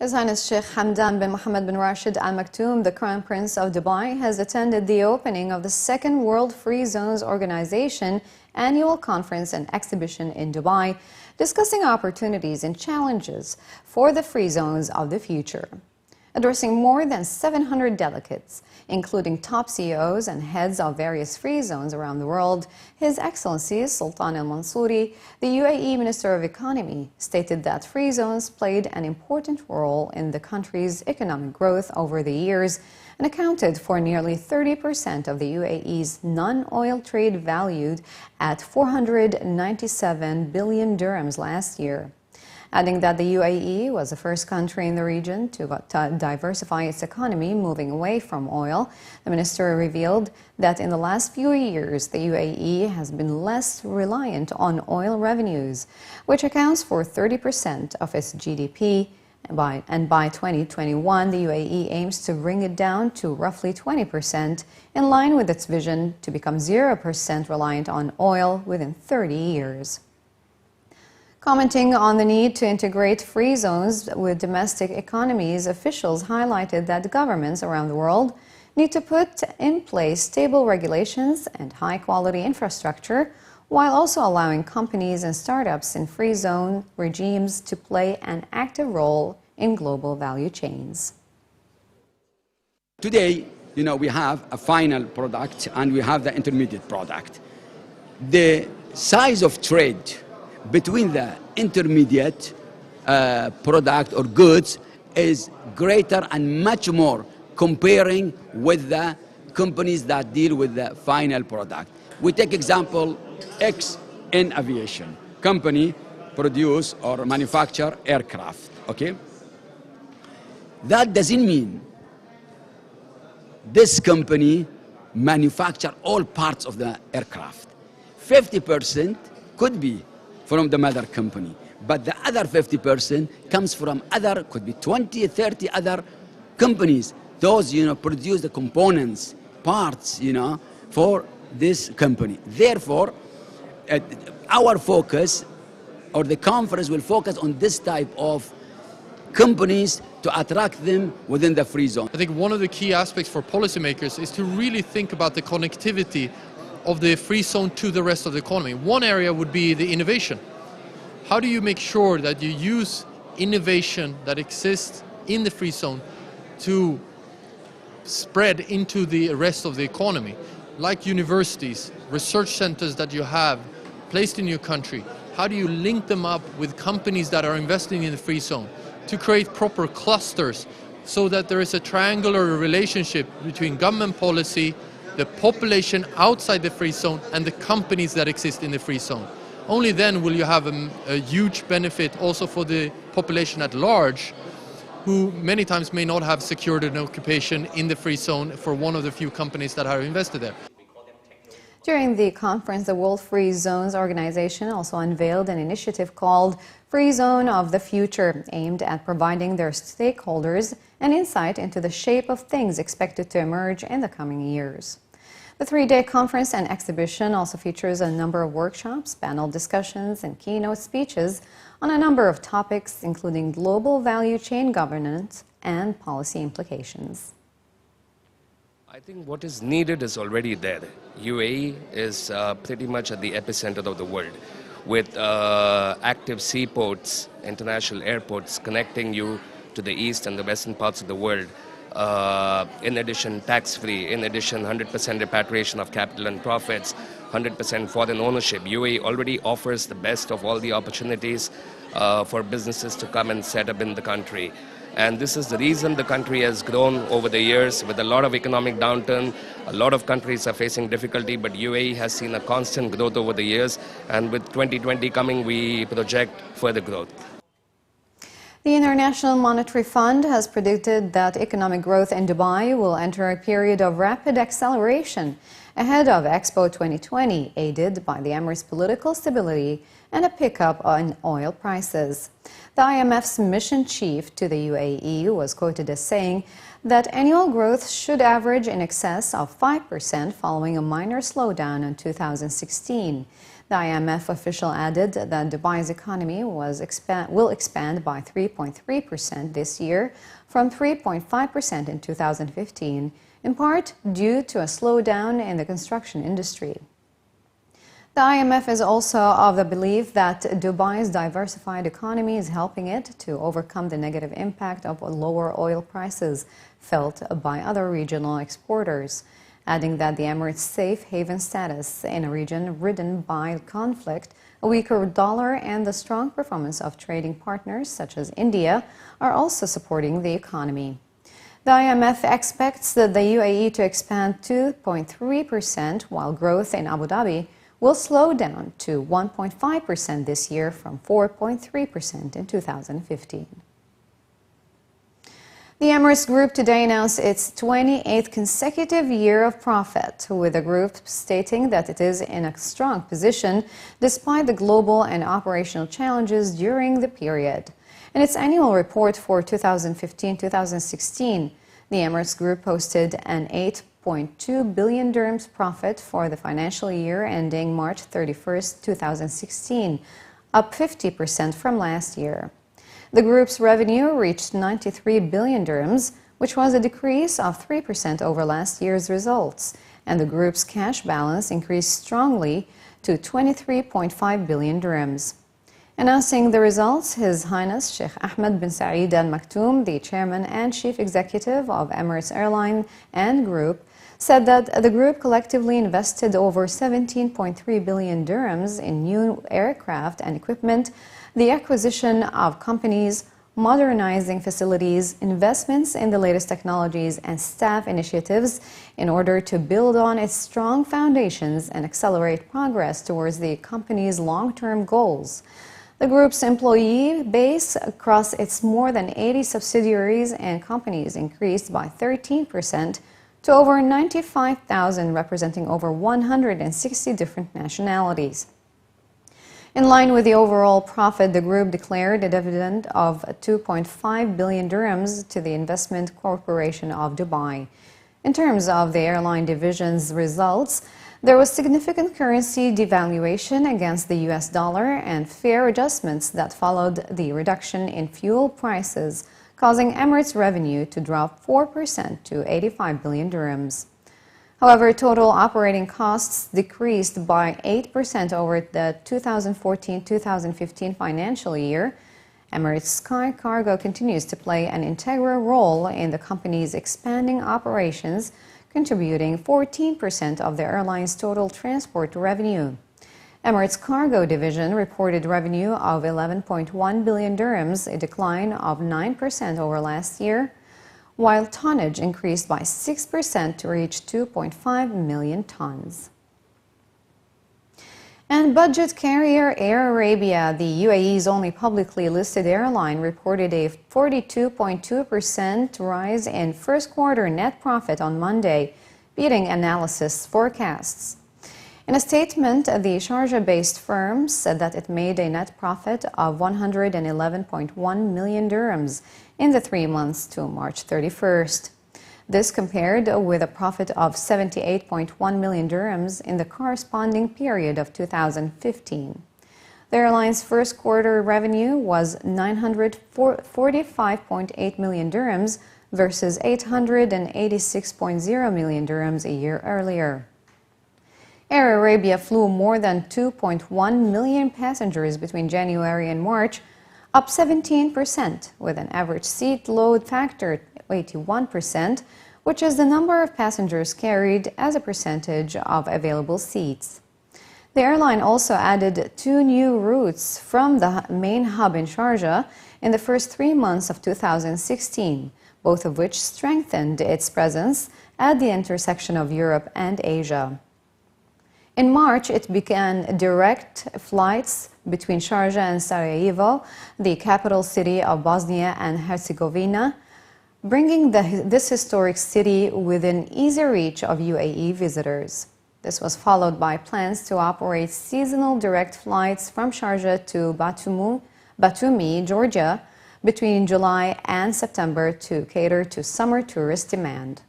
His Highness Sheikh Hamdan bin Mohammed bin Rashid Al Maktoum, the Crown Prince of Dubai, has attended the opening of the second World Free Zones Organization annual conference and exhibition in Dubai, discussing opportunities and challenges for the free zones of the future. Addressing more than 700 delegates, including top CEOs and heads of various free zones around the world, His Excellency Sultan Al Mansouri, the UAE Minister of Economy, stated that free zones played an important role in the country's economic growth over the years and accounted for nearly 30% of the UAE's non-oil trade, valued at 497 billion dirhams last year. Adding that the UAE was the first country in the region to diversify its economy, moving away from oil. The minister revealed that in the last few years, the UAE has been less reliant on oil revenues, which accounts for 30% of its GDP. And by 2021, the UAE aims to bring it down to roughly 20%, in line with its vision to become 0% reliant on oil within 30 years. Commenting on the need to integrate free zones with domestic economies, officials highlighted that governments around the world need to put in place stable regulations and high-quality infrastructure, while also allowing companies and startups in free zone regimes to play an active role in global value chains. Today, we have a final product and we have the intermediate product. The size of trade between the intermediate product or goods is greater and much more comparing with the companies that deal with the final product. We take example X in aviation. Company produce or manufacture aircraft, okay? That doesn't mean this company manufacture all parts of the aircraft. 50% could be from the mother company, but the other 50% comes from other, could be 20, 30 other companies. Those, produce the components, parts, for this company. Therefore, our focus, or the conference will focus on this type of companies to attract them within the free zone. I think one of the key aspects for policymakers is to really think about the connectivity of the free zone to the rest of the economy. One area would be the innovation. How do you make sure that you use innovation that exists in the free zone to spread into the rest of the economy? Like universities, research centers that you have placed in your country, how do you link them up with companies that are investing in the free zone to create proper clusters so that there is a triangular relationship between government policy, the population outside the free zone, and the companies that exist in the free zone? Only then will you have a huge benefit also for the population at large, who many times may not have secured an occupation in the free zone for one of the few companies that have invested there. During the conference, the World Free Zones Organization also unveiled an initiative called Free Zone of the Future, aimed at providing their stakeholders an insight into the shape of things expected to emerge in the coming years. The three-day conference and exhibition also features a number of workshops, panel discussions, and keynote speeches on a number of topics, including global value chain governance and policy implications. I think what is needed is already there. UAE is pretty much at the epicenter of the world, with active seaports, international airports connecting you to the east and the western parts of the world. In addition, tax-free, in addition, 100% repatriation of capital and profits, 100% foreign ownership. UAE already offers the best of all the opportunities for businesses to come and set up in the country. And this is the reason the country has grown over the years with a lot of economic downturn. A lot of countries are facing difficulty, but UAE has seen a constant growth over the years. And with 2020 coming, we project further growth. The International Monetary Fund has predicted that economic growth in Dubai will enter a period of rapid acceleration ahead of Expo 2020, aided by the Emirates' political stability and a pickup on oil prices. The IMF's mission chief to the UAE was quoted as saying that annual growth should average in excess of 5% following a minor slowdown in 2016. The IMF official added that Dubai's economy will expand by 3.3% this year from 3.5% in 2015, in part due to a slowdown in the construction industry. The IMF is also of the belief that Dubai's diversified economy is helping it to overcome the negative impact of lower oil prices felt by other regional exporters, adding that the Emirates' safe haven status in a region ridden by conflict, a weaker dollar, and the strong performance of trading partners such as India are also supporting the economy. The IMF expects that the UAE to expand 2.3%, while growth in Abu Dhabi will slow down to 1.5% this year from 4.3% in 2015. The Emirates Group today announced its 28th consecutive year of profit, with the group stating that it is in a strong position despite the global and operational challenges during the period. In its annual report for 2015-2016, the Emirates Group posted an 8.2 billion dirhams profit for the financial year ending March 31st, 2016, up 50% from last year. The group's revenue reached 93 billion dirhams, which was a decrease of 3% over last year's results, and the group's cash balance increased strongly to 23.5 billion dirhams. Announcing the results, His Highness Sheikh Ahmed bin Saeed Al Maktoum, the chairman and chief executive of Emirates Airline and Group, said that the group collectively invested over 17.3 billion dirhams in new aircraft and equipment, the acquisition of companies, modernizing facilities, investments in the latest technologies, and staff initiatives in order to build on its strong foundations and accelerate progress towards the company's long-term goals. The group's employee base across its more than 80 subsidiaries and companies increased by 13% to over 95,000, representing over 160 different nationalities. In line with the overall profit, the group declared a dividend of 2.5 billion dirhams to the Investment Corporation of Dubai. In terms of the airline division's results, there was significant currency devaluation against the US dollar and fare adjustments that followed the reduction in fuel prices, causing Emirates revenue to drop 4% to 85 billion dirhams. However, total operating costs decreased by 8% over the 2014-2015 financial year. Emirates Sky Cargo continues to play an integral role in the company's expanding operations, contributing 14% of the airline's total transport revenue. Emirates Cargo Division reported revenue of 11.1 billion dirhams, a decline of 9% over last year, while tonnage increased by 6% to reach 2.5 million tons. And budget carrier Air Arabia, the UAE's only publicly listed airline, reported a 42.2% rise in first quarter net profit on Monday, beating analysts' forecasts. In a statement, the Sharjah-based firm said that it made a net profit of 111.1 million dirhams in the 3 months to March 31st. This compared with a profit of 78.1 million dirhams in the corresponding period of 2015. The airline's first quarter revenue was 945.8 million dirhams versus 886.0 million dirhams a year earlier. Air Arabia flew more than 2.1 million passengers between January and March, up 17%, with an average seat load factor of 81%, which is the number of passengers carried as a percentage of available seats. The airline also added 2 new routes from the main hub in Sharjah in the first 3 months of 2016, both of which strengthened its presence at the intersection of Europe and Asia. In March, it began direct flights between Sharjah and Sarajevo, the capital city of Bosnia and Herzegovina, bringing this historic city within easy reach of UAE visitors. This was followed by plans to operate seasonal direct flights from Sharjah to Batumi, Georgia, between July and September to cater to summer tourist demand.